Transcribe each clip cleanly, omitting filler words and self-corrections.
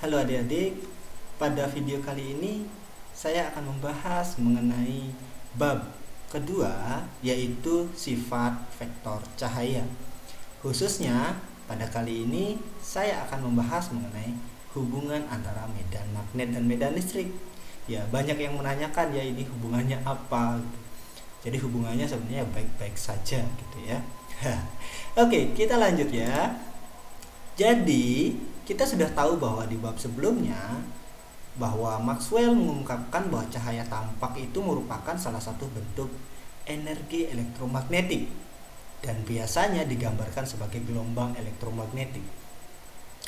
Halo adik-adik, pada video kali ini saya akan membahas mengenai bab kedua, yaitu sifat vektor cahaya. Khususnya pada kali ini saya akan membahas mengenai hubungan antara medan magnet dan medan listrik. Ya, banyak yang menanyakan ya ini hubungannya apa. Jadi hubungannya sebenarnya baik-baik saja gitu ya. Oke, kita lanjut ya. Jadi kita sudah tahu bahwa di bab sebelumnya bahwa Maxwell mengungkapkan bahwa cahaya tampak itu merupakan salah satu bentuk energi elektromagnetik dan biasanya digambarkan sebagai gelombang elektromagnetik.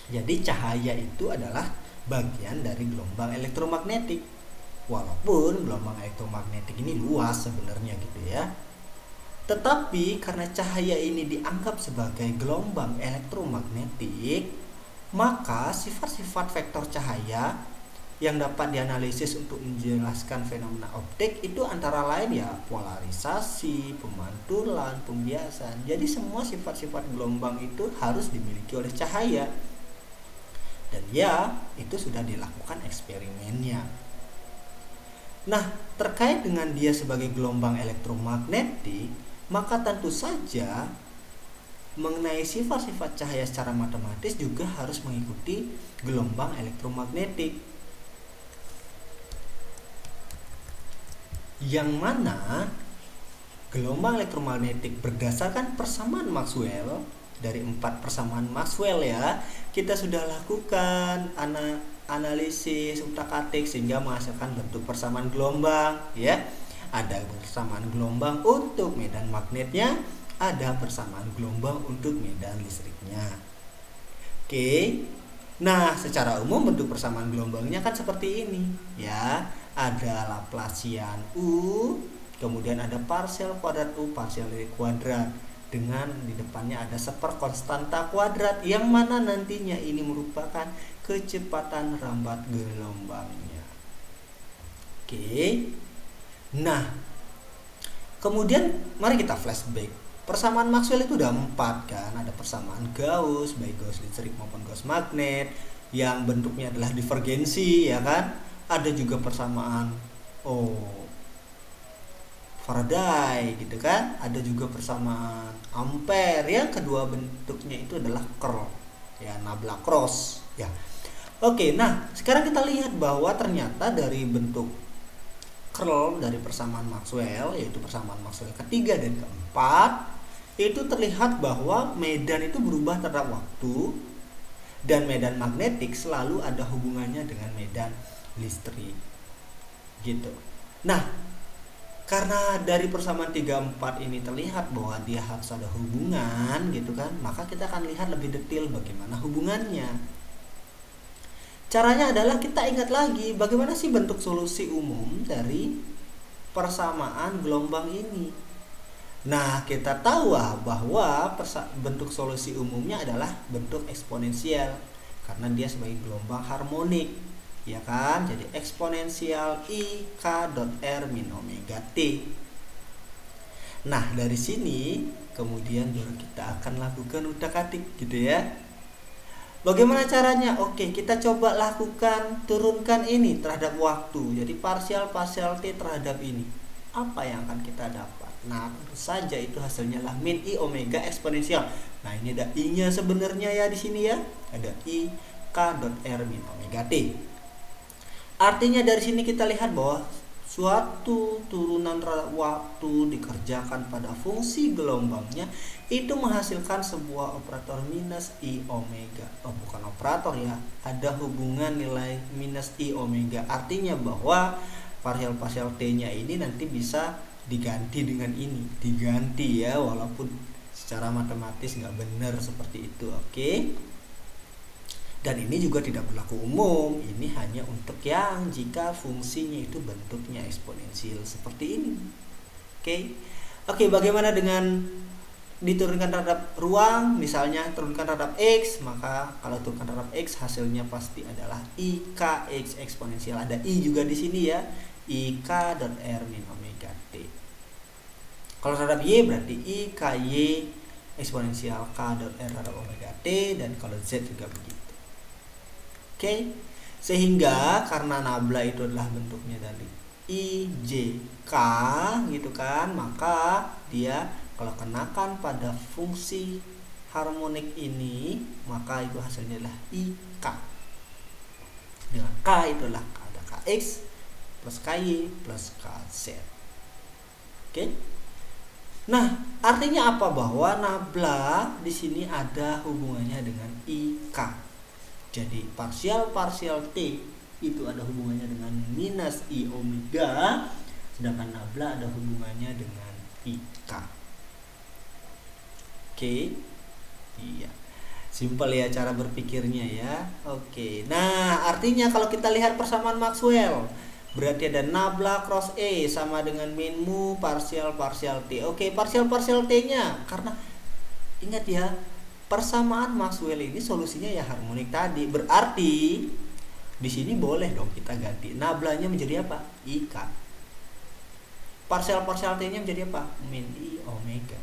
Jadi cahaya itu adalah bagian dari gelombang elektromagnetik. Walaupun gelombang elektromagnetik ini luas sebenarnya gitu ya. Tetapi karena cahaya ini dianggap sebagai gelombang elektromagnetik, maka sifat-sifat vektor cahaya yang dapat dianalisis untuk menjelaskan fenomena optik itu antara lain ya polarisasi, pemantulan, pembiasan. Jadi semua sifat-sifat gelombang itu harus dimiliki oleh cahaya. Dan ya, itu sudah dilakukan eksperimennya. Nah, terkait dengan dia sebagai gelombang elektromagnetik, maka tentu saja mengenai sifat-sifat cahaya secara matematis juga harus mengikuti gelombang elektromagnetik. Yang mana gelombang elektromagnetik berdasarkan persamaan Maxwell, dari 4 persamaan Maxwell ya, kita sudah lakukan analisis utak-atik sehingga menghasilkan bentuk persamaan gelombang ya. Ada persamaan gelombang untuk medan magnetnya, ada persamaan gelombang untuk medan listriknya. Oke. Nah, secara umum bentuk persamaan gelombangnya kan seperti ini, ya. Ada Laplacian U, kemudian ada parsial kuadrat U, parsial dari kuadrat, dengan di depannya ada seperkonstanta kuadrat, yang mana nantinya ini merupakan kecepatan rambat gelombangnya. Oke. Nah, kemudian mari kita flashback. Persamaan Maxwell itu udah 4 kan. Ada persamaan Gauss, baik Gauss listrik maupun Gauss magnet, yang bentuknya adalah divergensi ya kan. Ada juga persamaan Faraday gitu kan. Ada juga persamaan Ampere, yang kedua bentuknya itu adalah curl ya, nabla cross ya. Oke, nah sekarang kita lihat bahwa ternyata dari bentuk curl dari persamaan Maxwell, yaitu persamaan Maxwell ketiga dan keempat, itu terlihat bahwa medan itu berubah terhadap waktu, dan medan magnetik selalu ada hubungannya dengan medan listrik gitu. Nah, karena dari persamaan 3, 4 ini terlihat bahwa dia harus ada hubungan gitu kan, maka kita akan lihat lebih detail bagaimana hubungannya. Caranya adalah kita ingat lagi bagaimana sih bentuk solusi umum dari persamaan gelombang ini. Nah, kita tahu bahwa bentuk solusi umumnya adalah bentuk eksponensial karena dia sebagai gelombang harmonik, ya kan? Jadi eksponensial I K dot R min omega T. Nah, dari sini kemudian baru kita akan lakukan utak-atik gitu ya. Bagaimana caranya? Oke, kita coba lakukan turunkan ini terhadap waktu. Jadi parsial T terhadap ini. Apa yang akan kita dapat? Nah, tentu saja itu hasilnya lah min I omega eksponensial. Nah, ini ada I-nya sebenarnya ya di sini ya. Ada I K dot R min omega T. Artinya dari sini kita lihat bahwa suatu turunan waktu dikerjakan pada fungsi gelombangnya itu menghasilkan sebuah operator minus I omega. Bukan operator ya, ada hubungan nilai minus I omega. Artinya bahwa parsial T-nya ini nanti bisa diganti dengan ini, diganti ya, walaupun secara matematis nggak benar seperti itu. Oke. Dan ini juga tidak berlaku umum, ini hanya untuk yang jika fungsinya itu bentuknya eksponensial seperti ini. Oke, bagaimana dengan diturunkan terhadap ruang? Misalnya turunkan terhadap X, maka kalau turunkan terhadap X hasilnya pasti adalah IKX eksponensial. Ada I juga di sini ya, IK dot R min omega T. Kalau terhadap Y berarti IKY eksponensial K dot R terhadap omega T, dan kalau Z juga begitu. Oke. Sehingga karena nabla itu adalah bentuknya dari I, J, K gitu kan, maka dia kalau kenakan pada fungsi harmonik ini, maka itu hasilnya adalah IK. Dengan K itulah ada KX plus KY plus KZ. Oke. Nah, artinya apa? Bahwa nabla di sini ada hubungannya dengan IK. Jadi parsial T itu ada hubungannya dengan minus I omega, sedangkan nabla ada hubungannya dengan IK. Oke. Iya. Simpel ya cara berpikirnya ya. Oke. Nah, artinya kalau kita lihat persamaan Maxwell, berarti ada nabla cross E sama dengan min mu parsial T. Oke, parsial T-nya karena ingat ya, persamaan Maxwell ini solusinya ya harmonik tadi. Berarti di sini boleh dong kita ganti nablanya menjadi apa? IK. Parsial T-nya menjadi apa? Min I omega.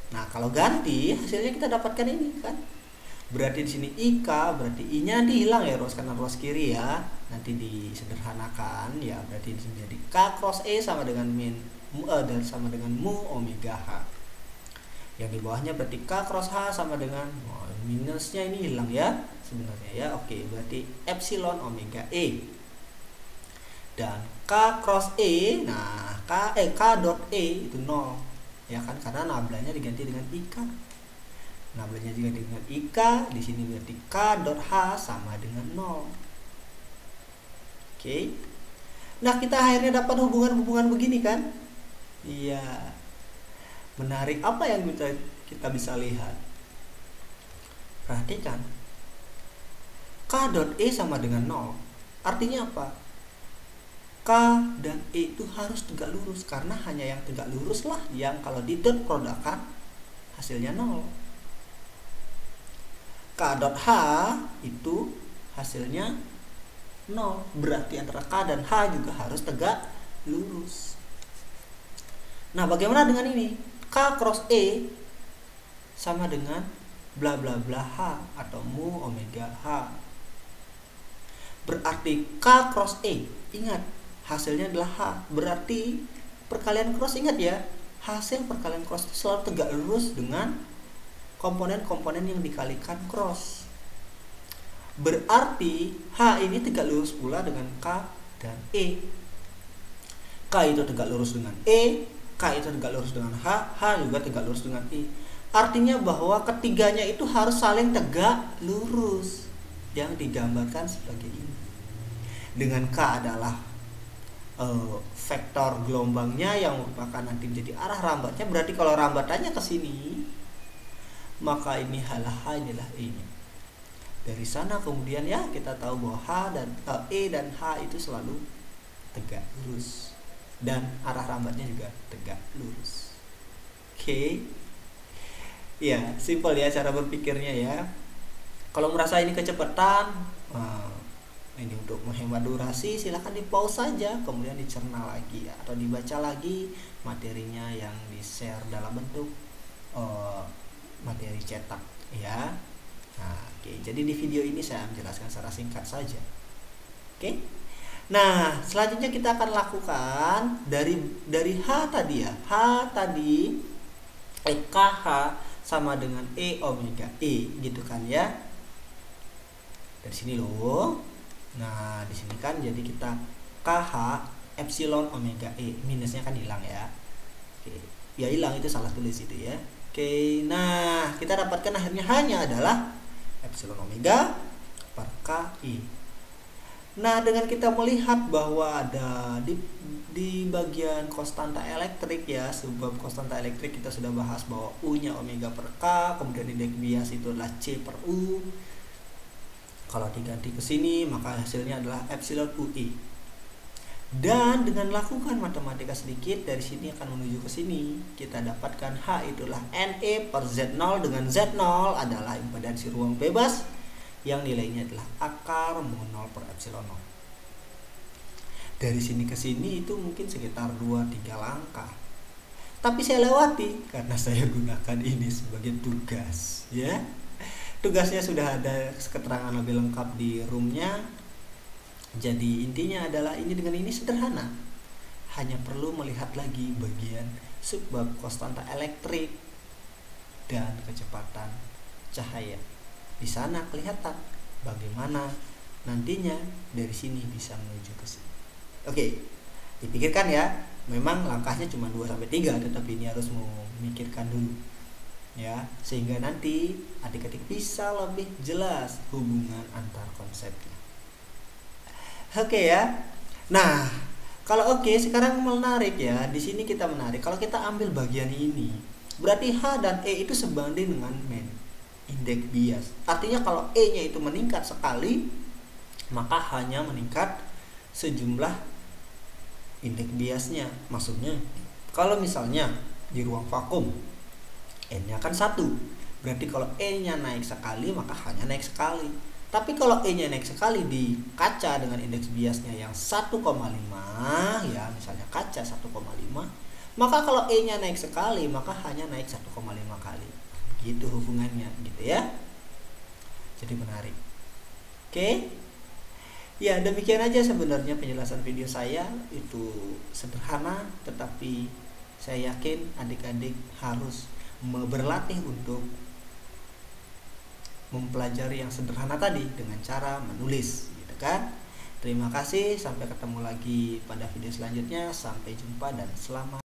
Nah, kalau ganti hasilnya kita dapatkan ini kan. Berarti di sini IK, berarti I-nya dihilang ya, ruas kanan ruas kiri ya. Nanti disederhanakan ya, berarti di sini jadi K cross E sama dengan min dan sama dengan mu omega H. Yang di bawahnya berarti K cross H sama dengan minusnya ini hilang ya sebenarnya ya. Oke, berarti epsilon omega E. Dan K cross E, nah K dot E itu 0. Ya kan, karena nablanya diganti dengan IK. Nablanya juga dengan IK, di sini berarti K dot H sama dengan 0. Oke. Nah, kita akhirnya dapat hubungan-hubungan begini kan? Iya. Menarik. Apa yang kita bisa lihat? Perhatikan. K dot E sama dengan 0. Artinya apa? K dan E itu harus tegak lurus, karena hanya yang tegak lurus lah yang kalau di dot produkkan hasilnya 0. K dot H itu hasilnya 0, berarti antara K dan H juga harus tegak lurus. Nah, bagaimana dengan ini? K cross E sama dengan bla bla bla H atau mu omega H. Berarti K cross E, ingat hasilnya adalah H. Berarti perkalian cross, ingat ya, hasil perkalian cross itu selalu tegak lurus dengan komponen-komponen yang dikalikan cross. Berarti H ini tegak lurus pula dengan K dan E. K itu tegak lurus dengan E, K itu tegak lurus dengan H, H juga tegak lurus dengan E. Artinya bahwa ketiganya itu harus saling tegak lurus, yang digambarkan sebagai ini. Dengan K adalah vektor gelombangnya yang merupakan nanti menjadi arah rambatnya. Berarti kalau rambatannya ke sini, maka ini inilah E-nya. Dari sana kemudian ya kita tahu bahwa E dan H itu selalu tegak lurus dan arah rambatnya juga tegak lurus. Oke. Ya, simpel ya cara berpikirnya ya. Kalau merasa ini kecepatan, ini untuk menghemat durasi, silahkan di pause saja, kemudian dicerna lagi atau dibaca lagi materinya yang di-share dalam bentuk materi cetak ya. Nah, oke. Jadi di video ini saya menjelaskan secara singkat saja. Oke. Nah, selanjutnya kita akan lakukan dari H tadi ya. H tadi KH sama dengan E omega E gitu kan ya. Dari sini loh. Nah, di sini kan jadi kita KH epsilon omega E, minusnya kan hilang ya. Oke. Ya hilang, itu salah tulis itu ya. Oke. Nah, kita dapatkan akhirnya hanya adalah epsilon omega per KI. Nah, dengan kita melihat bahwa ada di bagian konstanta elektrik ya, sebab konstanta elektrik kita sudah bahas bahwa U-nya omega per K, kemudian indeks bias itu adalah C per U. Kalau diganti ke sini maka hasilnya adalah epsilon UI. Dan dengan lakukan matematika sedikit dari sini akan menuju ke sini, kita dapatkan H itulah NE per Z0 dengan Z0 adalah impedansi ruang bebas yang nilainya adalah akar mu 0 per epsilon 0. Dari sini ke sini itu mungkin sekitar 2-3 langkah. Tapi saya lewati karena saya gunakan ini sebagai tugas ya. Tugasnya sudah ada keterangan lebih lengkap di roomnya. Jadi intinya adalah ini dengan ini sederhana. Hanya perlu melihat lagi bagian subbab konstanta elektrik dan kecepatan cahaya. Di sana kelihatan bagaimana nantinya dari sini bisa menuju ke sini. Oke, dipikirkan ya. Memang langkahnya cuma 2-3, tetapi ini harus memikirkan dulu. Ya, sehingga nanti adik-adik bisa lebih jelas hubungan antar konsepnya. Oke ya. Nah, kalau oke, sekarang menarik ya. Di sini kita menarik. Kalau kita ambil bagian ini, berarti H dan E itu sebanding dengan indeks bias. Artinya kalau E-nya itu meningkat sekali, maka hanya meningkat sejumlah indeks biasnya. Maksudnya, kalau misalnya di ruang vakum, N-nya kan 1. Berarti kalau E-nya naik sekali, maka H-nya naik sekali. Tapi kalau E-nya naik sekali di kaca dengan indeks biasnya yang 1,5, ya misalnya kaca 1,5, maka kalau E-nya naik sekali, maka H-nya naik 1,5 kali. Begitu hubungannya, gitu ya. Jadi menarik. Oke. Ya, demikian aja sebenarnya penjelasan video saya. Itu sederhana, tetapi saya yakin adik-adik harus berlatih untuk mempelajari yang sederhana tadi dengan cara menulis, gitu kan. Terima kasih, sampai ketemu lagi pada video selanjutnya. Sampai jumpa dan selamat